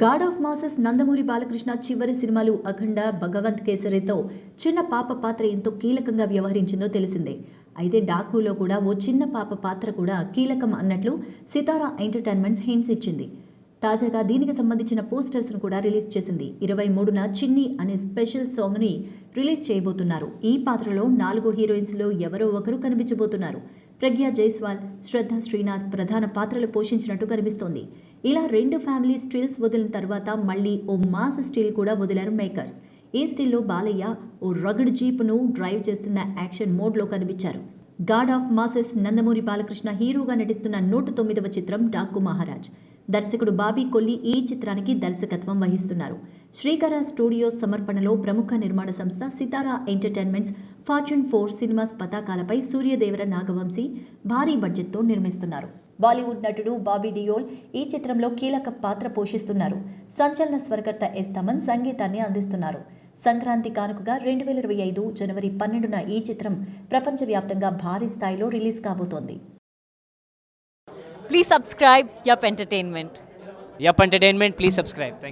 God of masses Nandamuri Balakrishna చివరి సినిమాలు అఖండ, భగవంత్ కేసరితో చిన్న పాప పాత్ర ఎంతో కీలకంగా వ్యవహరించిందో తెలిసిందే. అయితే డాకులో కూడా ఓ చిన్న పాప పాత్ర కూడా కీలకం అన్నట్లు సితారా ఎంటర్టైన్మెంట్స్ హింట్స్ ఇచ్చింది. తాజాగా దీనికి సంబంధించిన పోస్టర్స్ను కూడా రిలీజ్ చేసింది. 23న చిన్ని అనే స్పెషల్ సాంగ్ని రిలీజ్ చేయబోతున్నారు. ఈ పాత్రలో 4 హీరోయిన్స్లో ఎవరో ఒకరు కనిపించబోతున్నారు. ప్రగ్యా జైస్వాల్, శ్రద్ధ శ్రీనాథ్ ప్రధాన పాత్రలు పోషించినట్టు కనిపిస్తోంది. ఇలా 2 ఫ్యామిలీ స్టిల్స్ వదిలిన తర్వాత మళ్ళీ ఓ మాస్ స్టిల్ కూడా వదిలారు మేకర్స్. ఈ స్టిల్లో బాలయ్య ఓ రగడ్ జీప్ను డ్రైవ్ చేస్తున్న యాక్షన్ మోడ్లో కనిపించారు. God of masses Nandamuri Balakrishna హీరోగా నటిస్తున్న 109వ చిత్రం డాకు మహారాజ్. దర్శకుడు బాబీ కొల్లి ఈ చిత్రానికి దర్శకత్వం వహిస్తున్నారు. శ్రీకర స్టూడియోస్ సమర్పణలో ప్రముఖ నిర్మాణ సంస్థ సితారా ఎంటర్టైన్మెంట్స్ ఫార్చ్యూన్ 4 సినిమాస్ పతాకాలపై సూర్యదేవర నాగవంశీ భారీ బడ్జెట్తో నిర్మిస్తున్నారు. బాలీవుడ్ నటుడు బాబీ డియోల్ ఈ చిత్రంలో కీలక పాత్ర పోషిస్తున్నారు. సంచలన స్వరకర్త ఎస్ తమన్ సంగీతాన్ని అందిస్తున్నారు. సంక్రాంతి కానుకగా 2025 జనవరి 12న ఈ చిత్రం ప్రపంచవ్యాప్తంగా భారీ స్థాయిలో రిలీజ్ కాబోతోంది. Please subscribe Yup Entertainment. Yup Entertainment, please subscribe. Thank you.